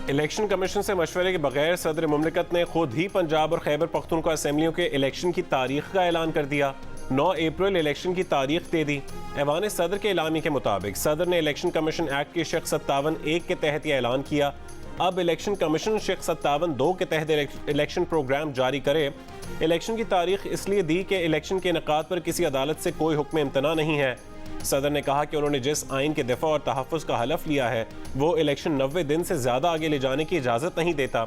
Election commission से मशवरे के बगैर सदर मुमलिकत ने खुद ही पंजाब और खैबर पख्तूनख्वा असम्बलियों के इलेक्शन की तारीख का ऐलान कर दिया। 9 अप्रैल इलेक्शन की तारीख दे दी। ऐवान सदर के ऐलामी के मुताबिक सदर ने इलेक्शन कमीशन एक्ट की शिक 57(1) के तहत यह ऐलान किया। अब इलेक्शन कमीशन शिक 57(2) के तहत इलेक्शन प्रोग्राम जारी करे। इलेक्शन की तारीख इसलिए दी कि इलेक्शन के इनेकाद पर किसी अदालत से कोई हुक्म इम्तना नहीं है। सदर ने कहा कि उन्होंने जिस आइन के दिफा और तहफ़्फ़ुज़ का हलफ लिया है वो इलेक्शन 90 दिन से ज़्यादा आगे ले जाने की इजाज़त नहीं देता।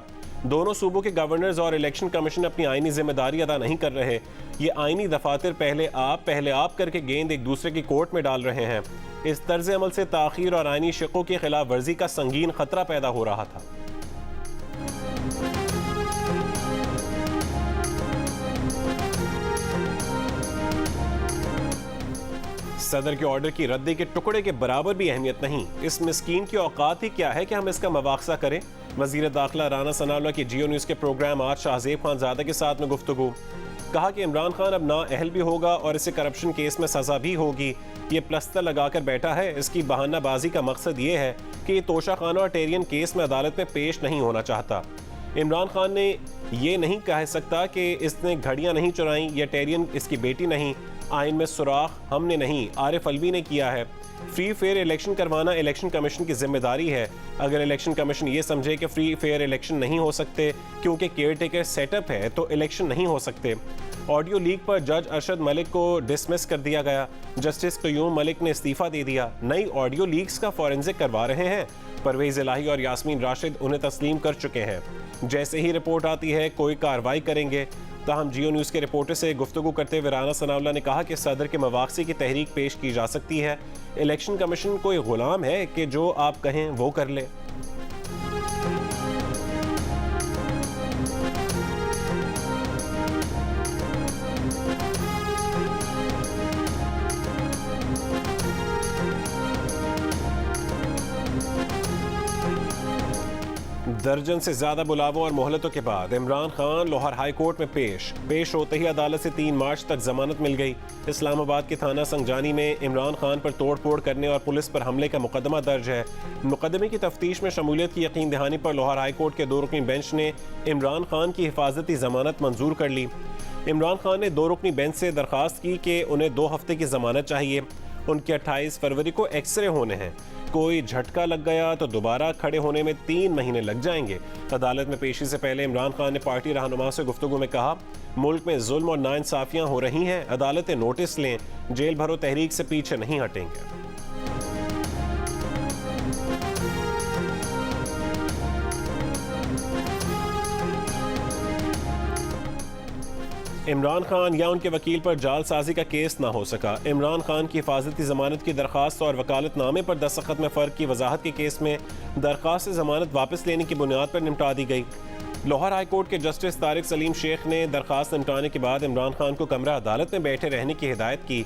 दोनों सूबों के गवर्नर्स और इलेक्शन कमीशन अपनी आइनी जिम्मेदारी अदा नहीं कर रहे। ये आइनी दफातर पहले आप करके गेंद एक दूसरे की कोर्ट में डाल रहे हैं। इस तर्ज अमल से ताख़ीर और आइनी शिकों की खिलाफ वर्जी का संगीन खतरा पैदा हो रहा था। सदर के ऑर्डर की रद्दी के टुकड़े के बराबर भी अहमियत नहीं। इस मिस्कीन की औकात ही क्या है कि हम इसका मवाख्जा करें। वजीर दाखिला राना सनाउल्लाह की जियो न्यूज़ के प्रोग्राम आज शाहजेब खान ज़ादा के साथ में गुफ्तगू। कहा कि इमरान खान अब नाअहल भी होगा और इसे करप्शन केस में सजा भी होगी। ये प्लस्तर लगाकर बैठा है। इसकी बहानाबाजी का मकसद ये है कि ये तोशा खाना और टेरियन केस में अदालत में पेश नहीं होना चाहता। इमरान खान ने ये नहीं कह सकता कि इसने घड़ियाँ नहीं चुराई या टेरियन इसकी बेटी नहीं। आइन में सुराख हमने नहीं, आरिफ अलवी ने किया है। फ्री फेयर इलेक्शन करवाना इलेक्शन कमीशन की जिम्मेदारी है। अगर इलेक्शन कमीशन ये समझे कि फ्री फेयर इलेक्शन नहीं हो सकते क्योंकि केयर टेकर सेटअप है तो इलेक्शन नहीं हो सकते। ऑडियो लीक पर जज अरशद मलिक को डिसमिस कर दिया गया। जस्टिस क़य्यूम मलिक ने इस्तीफ़ा दे दिया। नई ऑडियो लीक्स का फॉरेंसिक करवा रहे हैं। परवेज़ इलाही और यास्मीन राशिद उन्हें तस्लीम कर चुके हैं। जैसे ही रिपोर्ट आती है कोई कार्रवाई करेंगे। ताहम जियो न्यूज़ के रिपोर्टर से गुफ्तगू करते हुए राना सनाउल्लाह ने कहा कि सदर के मवाक़से की तहरीक पेश की जा सकती है। इलेक्शन कमीशन कोई गुलाम है कि जो आप कहें वो कर ले। दर्जन से ज्यादा बुलावों और मोहलतों के बाद इमरान खान लाहौर हाई कोर्ट में पेश होते ही अदालत से 3 मार्च तक जमानत मिल गई। इस्लामाबाद के थाना संजानी में इमरान खान पर तोड़ फोड़ करने और पुलिस पर हमले का मुकदमा दर्ज है। मुकदमे की तफ्तीश में शमूलियत की यकीन दहानी पर लाहौर हाई कोर्ट के 2 रुकनी बेंच ने इमरान खान की हिफाजती जमानत मंजूर कर ली। इमरान खान ने 2 रुकनी बेंच से दरख्वास्त की कि उन्हें 2 हफ्ते की जमानत चाहिए। उनके 28 फरवरी को एक्सरे होने हैं। कोई झटका लग गया तो दोबारा खड़े होने में 3 महीने लग जाएंगे। अदालत में पेशी से पहले इमरान खान ने पार्टी रहनुमा से गुफ्तगू में कहा, मुल्क में जुल्म और नाइंसाफियां हो रही हैं, अदालतें नोटिस लें, जेल भरो तहरीक से पीछे नहीं हटेंगे। इमरान खान या उनके वकील पर जालसाजी का केस ना हो सका। इमरान खान की हिफाजती जमानत की दरख्वास्त और वकालतनामे पर दस्तखत में फ़र्क की वजाहत के केस में दरख्वास्त जमानत वापस लेने की बुनियाद पर निपटा दी गई। लाहौर हाई कोर्ट के जस्टिस तारिक सलीम शेख ने दरख्वास्त निपटाने के बाद इमरान खान को कमरा अदालत में बैठे रहने की हिदायत की।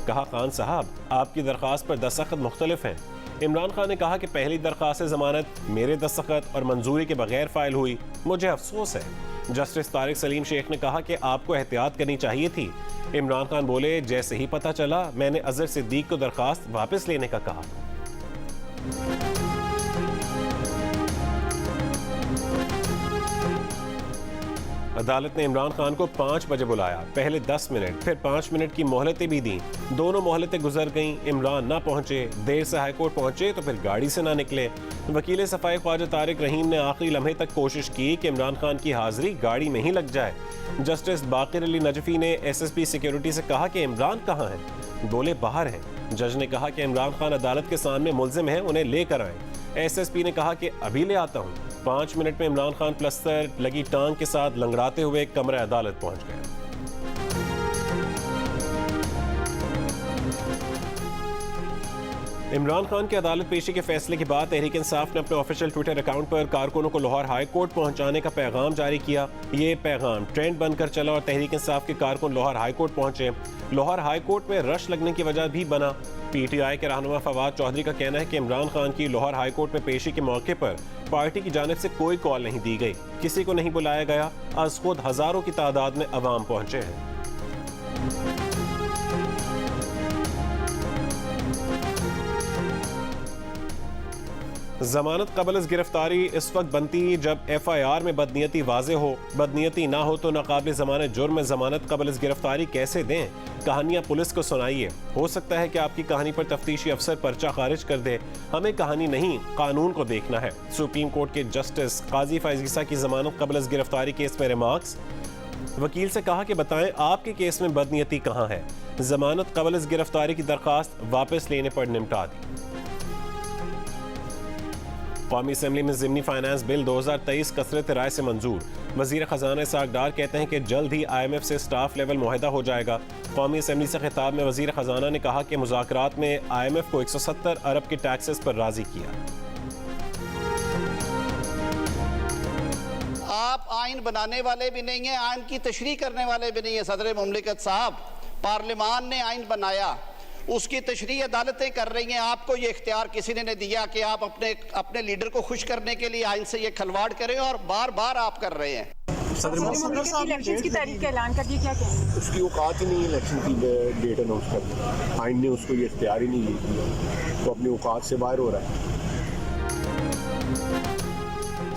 कहा, खान साहब आपकी दरख्वास्त पर दस्तखत मुख्तलिफ हैं। इमरान खान ने कहा कि पहली दरख्वास्त जमानत मेरे दस्तखत और मंजूरी के बगैर फ़ाइल हुई, मुझे अफसोस है। जस्टिस तारिक सलीम शेख ने कहा कि आपको एहतियात करनी चाहिए थी। इमरान खान बोले, जैसे ही पता चला मैंने अजहर सिद्दीक को दरख्वास्त वापस लेने का कहा। अदालत ने इमरान खान को 5 बजे बुलाया। पहले 10 मिनट फिर 5 मिनट की मोहलतें भी दी। दोनों मोहलतें गुजर गईं। इमरान ना पहुंचे, देर से हाईकोर्ट पहुंचे तो फिर गाड़ी से ना निकले। वकील सफाई ख्वाजा तारिक रहीम ने आखिरी लम्हे तक कोशिश की कि इमरान खान की हाजिरी गाड़ी में ही लग जाए। जस्टिस बाकिर अली नजफी ने SSP सिक्योरिटी से कहा कि इमरान कहाँ हैं? बोले, बाहर हैं। जज ने कहा कि इमरान खान अदालत के सामने मुल्जिम है, उन्हें लेकर आए। SSP ने कहा कि अभी ले आता हूँ। 5 मिनट में इमरान खान प्लस्तर लगी टांग के साथ लंगड़ाते हुए कमरा अदालत पहुंच गए। इमरान खान की अदालत पेशी के फैसले के बाद तहरीक इंसाफ ने अपने ऑफिशियल ट्विटर अकाउंट पर कारकुनों को लाहौर हाई कोर्ट पहुंचाने का पैगाम जारी किया। ये पैगाम ट्रेंड बनकर चला और तहरीक इंसाफ के कारकुन लाहौर हाई कोर्ट पहुंचे। लाहौर हाई कोर्ट में रश लगने की वजह भी बना। PTI के रहनुमा फवाद चौधरी का कहना है कि इमरान खान की लाहौर हाई कोर्ट में पेशी के मौके पर पार्टी की जानिब से कोई कॉल नहीं दी गई, किसी को नहीं बुलाया गया। आज खुद हजारों की तादाद में अवाम पहुंचे हैं। जमानत कबल गिरफ्तारी इस वक्त बनती जब FIR में बदनीयती वाजे हो, बदनीयती ना हो तो नाकाबिल ज़मानत जुर्म में जमानत कबल गिरफ्तारी कैसे दें? कहानियाँ पुलिस को सुनाइए। हो सकता है कि आपकी कहानी पर तफ्तीशी अफसर पर्चा खारिज कर दे। हमें कहानी नहीं, कानून को देखना है। सुप्रीम कोर्ट के जस्टिस काजी फैज़ ईसा की जमानत कबल गिरफ्तारी केस में रिमार्क्स। वकील से कहा कि बताएं आपके केस में बदनीयती कहाँ है। जमानत कबल गिरफ्तारी की दरखास्त वापस लेने पर निपटा दी। कौमी असम्बली में ज़िमनी फाइनेंस बिल 2023 कसरत राय से मंजूर। वज़ीर ख़जाना इसहाक़ डार कहते हैं कि जल्द ही IMF से स्टाफ लेवल मुआहदा हो जाएगा। कौमी असम्बली से खिताब में वज़ीर ख़जाना ने कहा कि मुज़ाकरात में IMF को 170 अरब के टैक्सेस पर राज़ी किया। आप आइन बनाने वाले भी नहीं हैं, आइन की तशरीह करने वाले भी नहीं हैं। सदर मुमलिकत साहब, पार्लियामान ने आइन बनाया, उसकी तशरीह अदालतें कर रही हैं। आपको ये इख्तियार किसी ने नहीं दिया कि आप अपने लीडर को खुश करने के लिए आइन से ये खिलवाड़ करें, और बार बार आप कर रहे हैं। सदर साहब इलेक्शन की तारीख का ऐलान कर दिया, क्या कहेंगे? उसकी औकात ही नहीं है इलेक्शन की डेट अनाउंस करने। आइन ने उसको ये इख्तियार ही नहीं दी, तो अपनी औकात से बाहर हो रहा है।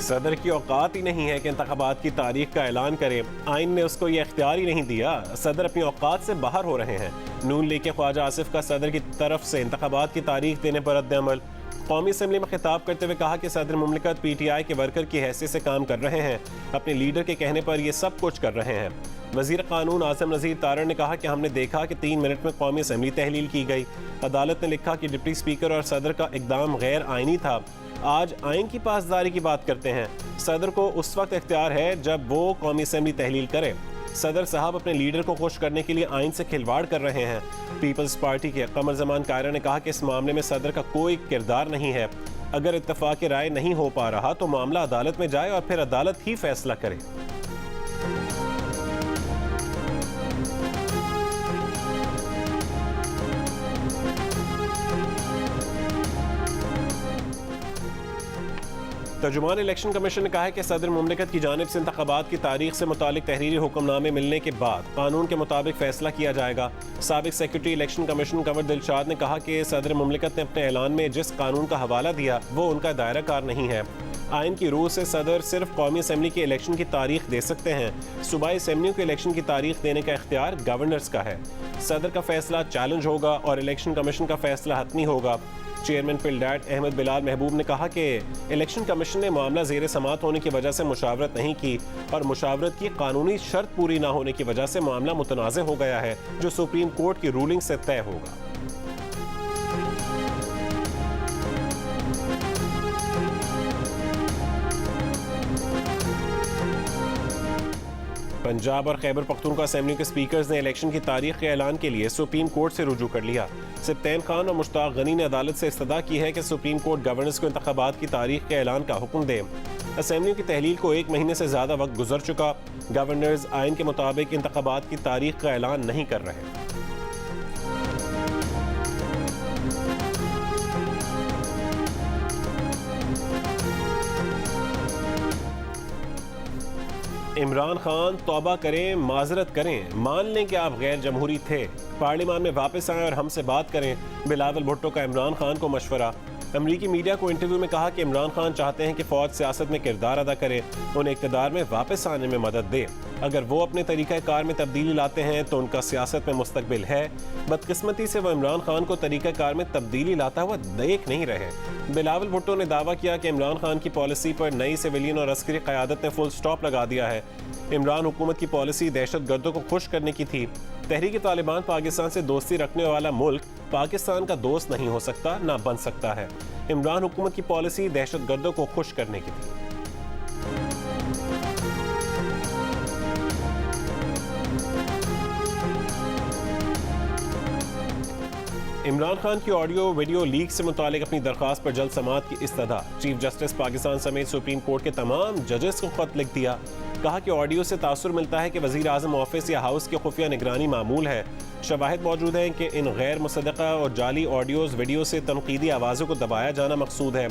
सदर की औकात ही नहीं है कि इंतखाबात की तारीख का ऐलान करे। आइन ने उसको ये इख्तियार ही नहीं दिया। सदर अपनी औकात से बाहर हो रहे हैं। नून लीग के ख्वाजा आसिफ का सदर की तरफ से इंतखाबात की तारीख देने पर रद्द-ए-अमल। कौमी असम्बली में खिताब करते हुए कहा कि सदर मुमलिकत PTI के वर्कर की हैसियत से काम कर रहे हैं। अपने लीडर के कहने पर ये सब कुछ कर रहे हैं। वज़ीर कानून आज़म नज़ीर तारड़ ने कहा कि हमने देखा कि 3 मिनट में कौमी असम्बली तहलील की गई। अदालत ने लिखा कि डिप्टी स्पीकर और सदर का इक़दाम गैर आइनी था। आज आइन की पासदारी की बात करते हैं। सदर को उस वक्त इख्तियार है जब वो कौमी असम्बली तहलील करे। सदर साहब अपने लीडर को खुश करने के लिए आइन से खिलवाड़ कर रहे हैं। पीपल्स पार्टी के कमर जमान कायरा ने कहा कि इस मामले में सदर का कोई किरदार नहीं है। अगर इत्तफाक राय नहीं हो पा रहा तो मामला अदालत में जाए और फिर अदालत ही फैसला करे। तर्जुमान इलेक्शन कमीशन ने कहा है कि सदर मुमलिकत की जानिब से इंतखाबात की तारीख से मुतालिक तहरीरी हुक्मनामे मिलने के बाद कानून के मुताबिक फैसला किया जाएगा। साबिक secretary election commission Kanwar Dilshad ने कहा कि सदर मुमलिकत ने अपने ऐलान में जिस कानून का हवाला दिया वो उनका दायरा कार नहीं है। आइन की रूह से सदर सिर्फ कौमी असम्बली के इलेक्शन की तारीख दे सकते हैं। सूबाई असम्बलियों के इलेक्शन की तारीख देने का इख्तियार गवर्नर्स का है। सदर का फैसला चैलेंज होगा और इलेक्शन कमीशन का फैसला हतमी होगा। चेयरमैन पिलडैट अहमद बिलाल महबूब ने कहा कि इलेक्शन कमीशन ने मामला ज़ेर समात होने की वजह से मुशावरत नहीं की और मुशावरत की कानूनी शर्त पूरी ना होने की वजह से मामला मुतनाज़ हो गया है, जो सुप्रीम कोर्ट की रूलिंग से तय होगा। पंजाब और खैबर पख्तूनख्वा असेंबली के स्पीकर्स ने इलेक्शन की तारीख के ऐलान के लिए सुप्रीम कोर्ट से रुजू कर लिया। सिब्तैन खान और मुश्ताक गनी ने अदालत से इस्तदा की है कि सुप्रीम कोर्ट गवर्नर्स को इंतखाबात की तारीख के ऐलान का हुक्म दे। असेंबली की तहलील को 1 महीने से ज़्यादा वक्त गुजर चुका। गवर्नर्स आइन के मुताबिक इंतखाबात की तारीख का ऐलान नहीं कर रहे। इमरान खान तौबा करें, माजरत करें, मान लें कि आप गैर जमहूरी थे, पार्लियामान में वापस आएं और हमसे बात करें। बिलावल भुट्टो का इमरान खान को मशवरा। अमरीकी मीडिया को इंटरव्यू में कहा कि इमरान खान चाहते हैं कि फौज सियासत में किरदार अदा करे, उन्हें इक़्तिदार में वापस आने में मदद दे। अगर वो अपने तरीक़ाकार में तब्दीली लाते हैं तो उनका सियासत में मुस्तकबिल है। बदकिस्मती से वो इमरान खान को तरीक़ाकार में तब्दीली लाता हुआ देख नहीं रहे। बिलावल भुट्टो ने दावा किया कि इमरान खान की पॉलिसी पर नई सिविलियन और अस्करी क़यादत ने फुल स्टॉप लगा दिया है। इमरान हुकूमत की पॉलिसी दहशत गर्दों को खुश करने की थी। तहरीक तालिबान पाकिस्तान से दोस्ती रखने वाला मुल्क पाकिस्तान का दोस्त नहीं हो सकता, ना बन सकता है। इमरान हुकूमत की पॉलिसी दहशत गर्दों को खुश करने की थी। इमरान खान की ऑडियो वीडियो लीक से मुतालिक अपनी दरख्वास्त पर जल्द समाअत की इस्तदा। चीफ जस्टिस पाकिस्तान समेत सुप्रीम कोर्ट के तमाम जजेस को खत लिख दिया। कहा कि ऑडियो से तासुर मिलता है कि वज़ीर आज़म ऑफिस या हाउस की खुफिया निगरानी मामूल है। शवाहिद मौजूद हैं कि इन गैर मुसद्दक़ा और जाली ऑडियोज़ वीडियो से तनकीदी आवाज़ों को दबाया जाना मकसूद है।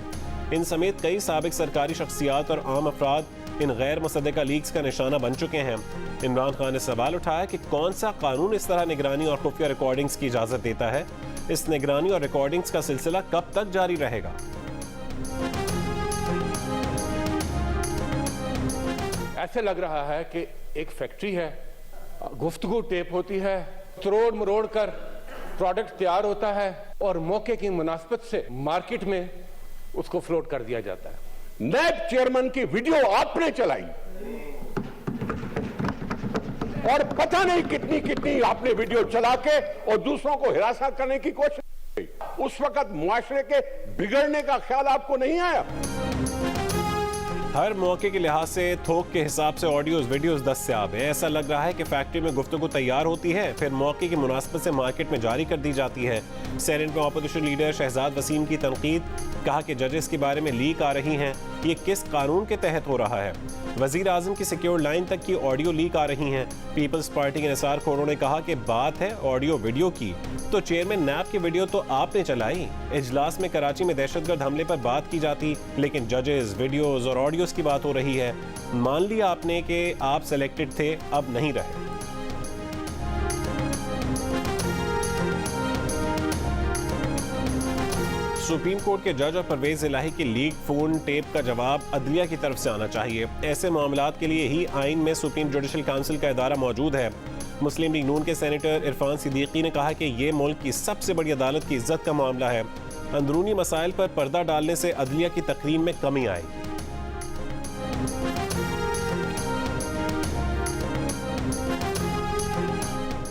इन समेत कई साबिक सरकारी शख्सियात और आम अफराद इन गैर मुसद्दक़ा लीक्स का निशाना बन चुके हैं। इमरान खान ने सवाल उठाया कि कौन सा कानून इस तरह निगरानी और खुफिया रिकॉर्डिंग्स की इजाज़त देता है। इस निगरानी और रिकॉर्डिंग्स का सिलसिला कब तक जारी रहेगा? ऐसे लग रहा है कि एक फैक्ट्री है, गुफ्तगू टेप होती है, तोड़ मरोड़ कर प्रोडक्ट तैयार होता है और मौके की मुनासबत से मार्केट में उसको फ्लोट कर दिया जाता है। नैब चेयरमैन की वीडियो आपने चलाई और पता नहीं कितनी कितनी आपने वीडियो चला के और दूसरों को हिरासत करने की कोशिश की। उस वक्त मुआशरे के बिगड़ने का ख्याल आपको नहीं आया? हर मौके के लिहाज से थोक के हिसाब से ऑडियोज वीडियोज दस्तयाब है। ऐसा लग रहा है कि फैक्ट्री में गुफ्तगू तैयार होती है, फिर मौके की मुनासबत से मार्केट में जारी कर दी जाती है। सेनेट में अपोजिशन लीडर शहजाद वसीम की तनकीद, कहा कि जजेस के बारे में लीक आ रही हैं, ये किस कानून के तहत हो रहा है। वजीर आजम की सिक्योर लाइन तक की ऑडियो लीक आ रही हैं। पीपल्स पार्टी के निसार खोरों ने कहा कि बात है ऑडियो वीडियो की, तो चेयरमैन नैब की वीडियो तो आपने चलाई। इजलास में कराची में दहशतगर्द हमले पर बात की जाती, लेकिन जजेस, वीडियोज और ऑडियोज की बात हो रही है। मान लिया आपने कि आप सिलेक्टेड थे, अब नहीं रहे। सुप्रीम कोर्ट के जज और परवेज इलाही की लीक फोन टेप का जवाब अदलिया की तरफ से आना चाहिए। ऐसे मामलात के लिए ही आइन में सुप्रीम जुडिशल काउंसिल का इदारा मौजूद है। मुस्लिम लीग नून के सेनेटर इरफान सिद्दीकी ने कहा कि ये मुल्क की सबसे बड़ी अदालत की इज्जत का मामला है। अंदरूनी मसाइल पर पर्दा डालने से अदलिया की तकरीम में कमी आएगी।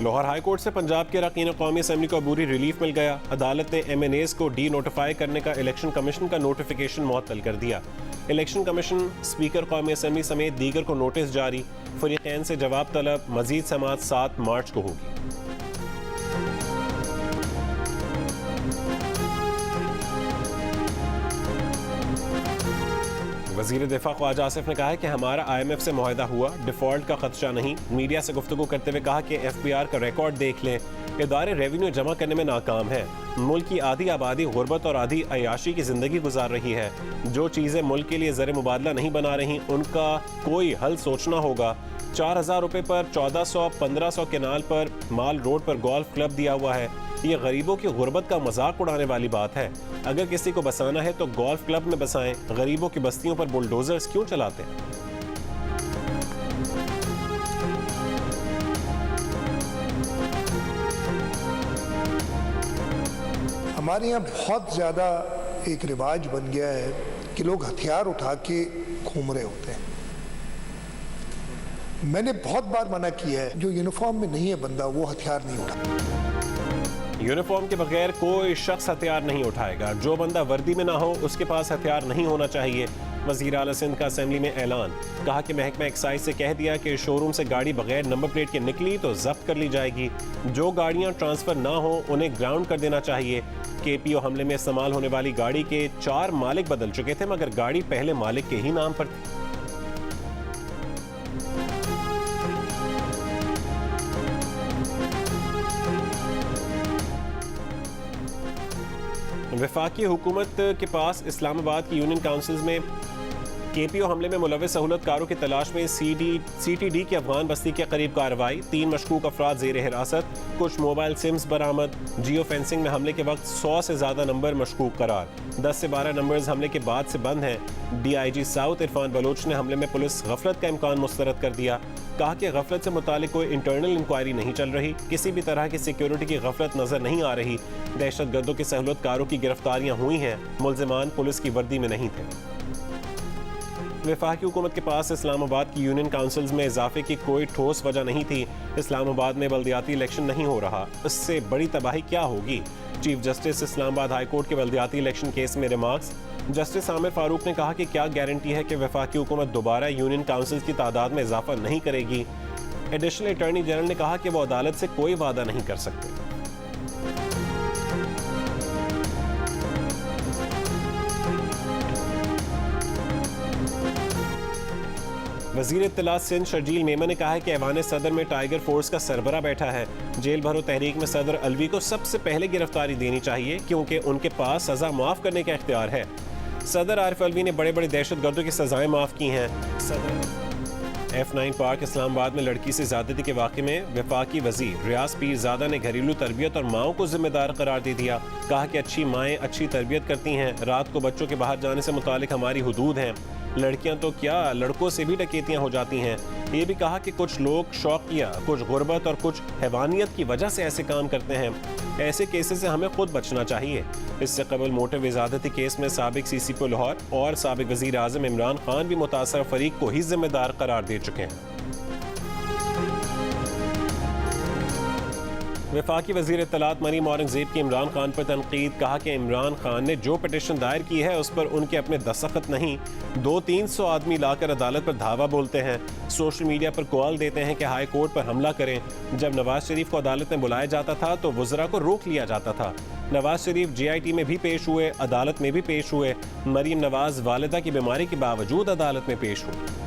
लाहौर हाई कोर्ट से पंजाब के अरकान कौमी असम्बली को अबूरी रिलीफ मिल गया। अदालत ने MNAs को डी नोटिफाई करने का इलेक्शन कमीशन का नोटिफिकेशन मुअत्तल कर दिया। इलेक्शन कमीशन स्पीकर कौमी असम्बली समेत दीगर को नोटिस जारी। फरीकैन से जवाब तलब। मजीद समाअत 7 मार्च को होगी। वज़ीर दिफा ख्वाजा आसिफ ने कहा है कि हमारा IMF से मुआहदा हुआ, डिफॉल्ट का खदशा नहीं। मीडिया से गुफ्तगू करते हुए कहा कि FPR का रिकॉर्ड देख लें, इदारे रेवेन्यू जमा करने में नाकाम है। मुल्क की आधी आबादी गुर्बत और आधी अयाशी की जिंदगी गुजार रही है। जो चीज़ें मुल्क के लिए ज़र मुबादला नहीं बना रही, उनका कोई हल सोचना होगा। 4000 रुपये पर 1400-1500 केनाल पर माल रोड पर गोल्फ क्लब दिया हुआ है। ये गरीबों की गुर्बत का मजाक उड़ाने वाली बात है। अगर किसी को बसाना है तो गोल्फ क्लब में बसाएं। गरीबों की बस्तियों पर बुलडोजर्स क्यों चलाते हैं? हमारे यहाँ बहुत ज़्यादा एक रिवाज बन गया है कि लोग हथियार उठा के घूम रहे होते हैं। मैंने बहुत बार मना किया है, जो यूनिफॉर्म में नहीं है बंदा वो हथियार नहीं उठाता। यूनिफॉर्म के बगैर कोई शख्स हथियार नहीं उठाएगा। जो बंदा वर्दी में ना हो उसके पास हथियार नहीं होना चाहिए। वज़ीर आला सिंध का असेंबली में ऐलान, कहा कि महकमा एक्साइज से कह दिया कि शोरूम से गाड़ी बगैर नंबर प्लेट के निकली तो जब्त कर ली जाएगी। जो गाड़ियां ट्रांसफर ना हो उन्हें ग्राउंड कर देना चाहिए। KPO हमले में इस्तेमाल होने वाली गाड़ी के 4 मालिक बदल चुके थे, मगर गाड़ी पहले मालिक के ही नाम पर थी। वफाकी हुकूमत के पास इस्लामाबाद की यूनियन काउंसिल्स में KPO हमले में मुलव्वस सहूलतकारों की तलाश में CTD की अफगान बस्ती के करीब कार्रवाई। 3 मशकूक अफराद ज़ेर हिरासत। कुछ मोबाइल सिम्स बरामद। जियो फेंसिंग में हमले के वक्त 100 से ज़्यादा नंबर मशकूक करार। 10 से 12 नंबर्स हमले के बाद से बंद हैं। DIG साउथ इरफान बलोच ने हमले में पुलिस गफलत का इम्कान मुस्तरद कर दिया। कहा कि गफलत से मुतालिक कोई इंटरनल इंक्वायरी नहीं चल रही, किसी भी तरह की सिक्योरिटी की गफलत नजर नहीं आ रही। दहशतगर्दों के सहूलतकारों की गिरफ्तारियां हुई हैं, मुल्जिमान पुलिस की वर्दी में नहीं थे। वफाकी हुकूमत के पास इस्लामाबाद की यूनियन काउंसिल्स में इजाफे की कोई ठोस वजह नहीं थी। इस्लामाबाद में बल्दियाती इलेक्शन नहीं हो रहा, इससे बड़ी तबाही क्या होगी? Chief justice Islamabad high court के बल्दियाती इलेक्शन केस में रिमार्क्स। जस्टिस आमिर फारूक ने कहा कि क्या गारंटी है कि वफाकी हुकूमत दोबारा यूनियन काउंसिल्स की तादाद में इजाफा नहीं करेगी। एडिशनल अटॉर्नी जनरल ने कहा कि वो अदालत से कोई वादा नहीं कर सकते। वज़ीर इत्तलात सिंध शर्जील मेमन ने कहा है कि ऐवान सदर में टाइगर फोर्स का सरबरा बैठा है। जेल भरो तहरीक में सदर अलवी को सबसे पहले गिरफ्तारी देनी चाहिए, क्योंकि उनके पास सजा माफ करने का इख्तियार है। सदर आरिफ अलवी ने बड़े बड़े दहशतगर्दों की सजाएं माफ की हैं। सदर F9 पार्क इस्लामाबाद में लड़की से ज्यादती के वाक़े में वफाकी वज़ीर रियाज पीरज़ादा ने घरेलू तरबियत और माओं को जिम्मेदार करार दे दिया। कहा कि अच्छी माएँ अच्छी तरबियत करती हैं। रात को बच्चों के बाहर जाने से मुतालिक हमारी हुदूद हैं, लड़कियां तो क्या, लड़कों से भी डकैतियां हो जाती हैं। ये भी कहा कि कुछ लोग शौकिया, कुछ गुर्बत और कुछ हैवानियत की वजह से ऐसे काम करते हैं। ऐसे केसेस से हमें खुद बचना चाहिए। इससे कबल मोटिव इजादती केस में साबिक CCP लाहौर और साबिक वजीर आजम इमरान खान भी मुतासर फरीक को ही जिम्मेदार करार दे चुके हैं। वफाकी वजीर इत्तलात मरीम औरंगजेब की इमरान खान पर तनकीद। कहा कि इमरान खान ने जो पिटिशन दायर की है उस पर उनके अपने दस्तखत नहीं, 200-300 आदमी लाकर अदालत पर धावा बोलते हैं, सोशल मीडिया पर कॉल देते हैं कि हाई कोर्ट पर हमला करें। जब नवाज शरीफ को अदालत में बुलाया जाता था तो वज़रा को रोक लिया जाता था। नवाज शरीफ GIT में भी पेश हुए, अदालत में भी पेश हुए। मरीम नवाज वालिदा की बीमारी के बावजूद अदालत में पेश हुई।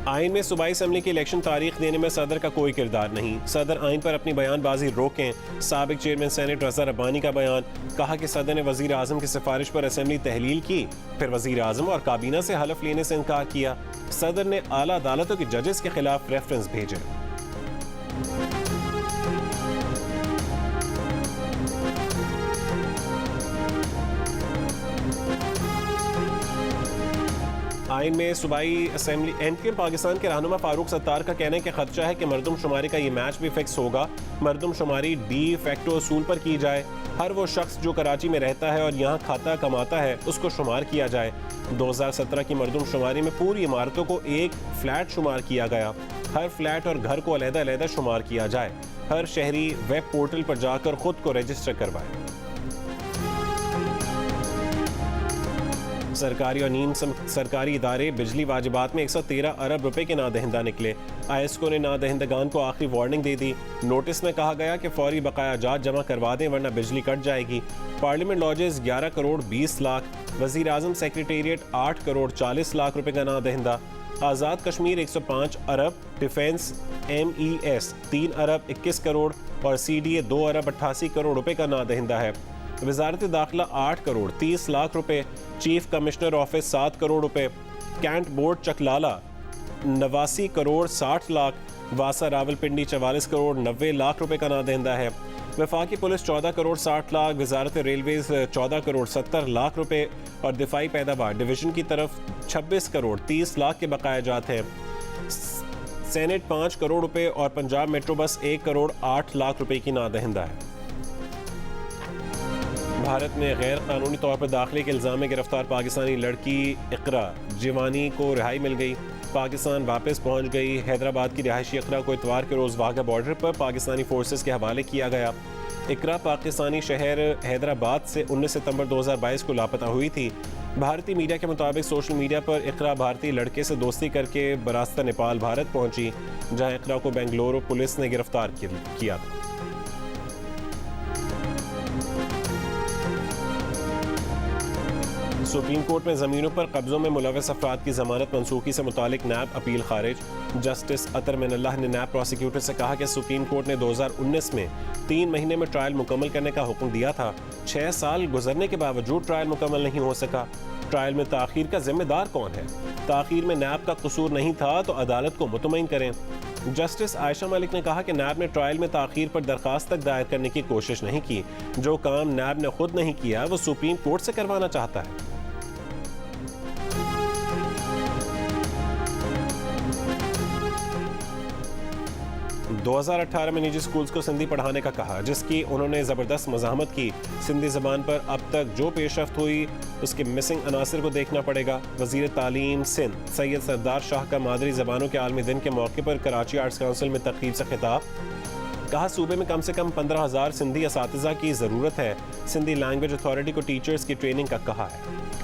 आइन में सूबाई असम्बली की इलेक्शन तारीख देने में सदर का कोई किरदार नहीं। सदर आइन पर अपनी बयानबाजी रोकें। साबिक चेयरमैन सेनेट रज़ा रब्बानी का बयान। कहा कि सदर ने वजीर आजम की सिफारिश पर असम्बली तहलील की, फिर वजीर आजम और काबीना से हलफ लेने से इनकार किया। सदर ने आला अदालतों के जजेस के खिलाफ रेफरेंस भेजे। आइन में सूबाई असेंबली एंटी पाकिस्तान के रहनुमा फारूक सत्तार का कहना है कि खदशा है कि मरदमशुमारी का ये मैच भी फिक्स होगा। मरदमशुमारी डी फैक्टो असूल पर की जाए। हर वो शख्स जो कराची में रहता है और यहाँ खाता कमाता है उसको शुमार किया जाए। 2017 की मरदमशुमारी में पूरी इमारतों को एक फ्लैट शुमार किया गया। हर फ्लैट और घर को अलग-अलग शुमार किया जाए। हर शहरी वेब पोर्टल पर जाकर खुद को रजिस्टर करवाए। सरकारी और नीम सरकारी इदारे बिजली वाजिबात में 113 अरब रुपए के नादहिंदा निकले। ISCO ने नादहिंदगान को आखिरी वार्निंग दे दी। नोटिस में कहा गया कि फौरी बकाया जात जमा करवा दें वरना बिजली कट जाएगी। पार्लियामेंट लॉजेस 11 करोड़ 20 लाख, वजीर आजम सेक्रेटेरिएट 8 करोड़ 40 लाख रुपए का नादहिंदा। आज़ाद कश्मीर 105 अरब, डिफेंस MES 3 अरब 21 करोड़ और CDA 2 अरब 88 करोड़ रुपए का नादहिंदा है। वजारत दाखिला 8 करोड़ 30 लाख रुपए, चीफ कमिश्नर ऑफिस 7 करोड़ रुपए, कैंट बोर्ड चकलाला 89 करोड़ 60 लाख, वासा रावलपिंडी 44 करोड़ 90 लाख रुपए का नादहिंदा है। वफाकी पुलिस 14 करोड़ 60 लाख, वजारत रेलवेज 14 करोड़ 70 लाख रुपए और दिफाई पैदावार डिवीजन की तरफ 26 करोड़ 30 लाख के बकाया जात हैं। सेनेट 5 करोड़ रुपए और पंजाब मेट्रो बस 1 करोड़ 8 लाख रुपए की नादहिंदा है। भारत में गैर कानूनी तौर पर दाखिले के इल्ज़ाम में गिरफ्तार पाकिस्तानी लड़की इकरा जिवानी को रिहाई मिल गई। पाकिस्तान वापस पहुंच गई। हैदराबाद की रिहायशी इकरा को इतवार के रोज़ वाघा बॉर्डर पर पाकिस्तानी फोर्सेस के हवाले किया गया। इकरा पाकिस्तानी शहर हैदराबाद से 19 सितंबर 2022 को लापता हुई थी। भारतीय मीडिया के मुताबिक सोशल मीडिया पर इकरा भारतीय लड़के से दोस्ती करके बरास्ता नेपाल भारत पहुंची, जहां इकरा को बेंगलुरु पुलिस ने गिरफ्तार किया था। सुप्रीम कोर्ट में ज़मीनों पर कब्ज़ों में मुलव्वस अफराद की ज़मानत मनसूखी से मुतालिक नैब अपील खारिज। जस्टिस अतर मिनल्लाह ने नैब प्रोसिक्यूटर से कहा कि सुप्रीम कोर्ट ने 2019 में 3 महीने में ट्रायल मुकम्मल करने का हुक्म दिया था। 6 साल गुजरने के बावजूद ट्रायल मुकम्मल नहीं हो सका। ट्रायल में ताख़ीर का जिम्मेदार कौन है? ताख़ीर में नैब का कसूर नहीं था तो अदालत को मुतमईन करें। जस्टिस आयशा मलिक ने कहा कि नैब ने ट्रायल में ताख़ीर पर दरख्वास्त तक दायर करने की कोशिश नहीं की। जो काम नैब ने खुद नहीं किया वो सुप्रीम कोर्ट से करवाना चाहता है। 2018 में निजी स्कूल्स को सिंधी पढ़ाने का कहा, जिसकी उन्होंने ज़बरदस्त मज़ाहमत की। सिंधी ज़बान पर अब तक जो पेशरफ्त हुई उसके मिसिंग अनासर को देखना पड़ेगा। वज़ीर तालीम सिंध सैयद सरदार शाह का मादरी ज़बानों के आलमी दिन के मौके पर कराची आर्ट्स काउंसिल में तकरीब से खिताब। कहा सूबे में कम से कम 15,000 सिंधी असातिज़ा की ज़रूरत है। सिंधी लैंग्वेज अथॉरिटी को टीचर्स की ट्रेनिंग का कहा है।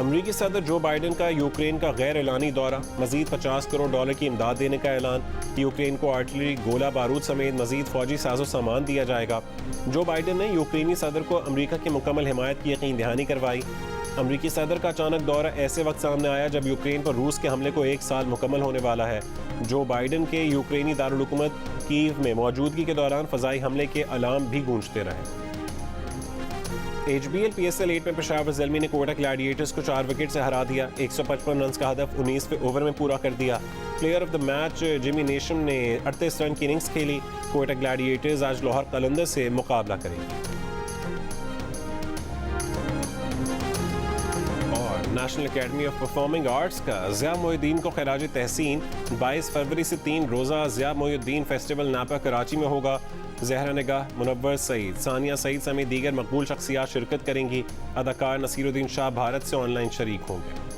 अमरीकी सदर जो बाइडन का यूक्रेन का गैर एलानी दौरा, मजीद $50 करोड़ की इमदाद देने का ऐलान। यूक्रेन को आर्टिलरी, गोला बारूद समेत मजीद फौजी साजो सामान दिया जाएगा। जो बाइडन ने यूक्रेनी सदर को अमरीका की मुकम्मल हिमायत की यकीन दहानी करवाई। अमरीकी सदर का अचानक दौरा ऐसे वक्त सामने आया जब यूक्रेन पर रूस के हमले को 1 साल मुकम्मल होने वाला है। जो बाइडन के यूक्रेनी दारुल हुकूमत कीव में मौजूदगी के दौरान फ़ज़ाई हमले के अलार्म भी गूंजते रहे। HBL PSL 8 में पेशावर ज़ल्मी ने कोयटा ग्लैडिएटर्स को 4 विकेट से हरा दिया। 155 रन का हदफ 19वें ओवर में पूरा कर दिया। Player of the match Jimmy Neesham ने 38 रन की इनिंग्स खेली। कोयटा ग्लैडिएटर्स आज लाहौर कलंदर से मुकाबला करेंगी। और national academy of performing arts का ज़िया मोइनुद्दीन को खराज तहसीन 22 फरवरी से 3 रोज़ा ज़िया मोइनुद्दीन फेस्टिवल नापा कराची में होगा। ज़हरा निगाह, मुनव्वर सईद, सानिया सईद समेत दीगर मकबूल शख्सियात शिरकत करेंगी। अदाकार नसीरुद्दीन शाह भारत से ऑनलाइन शरीक होंगे।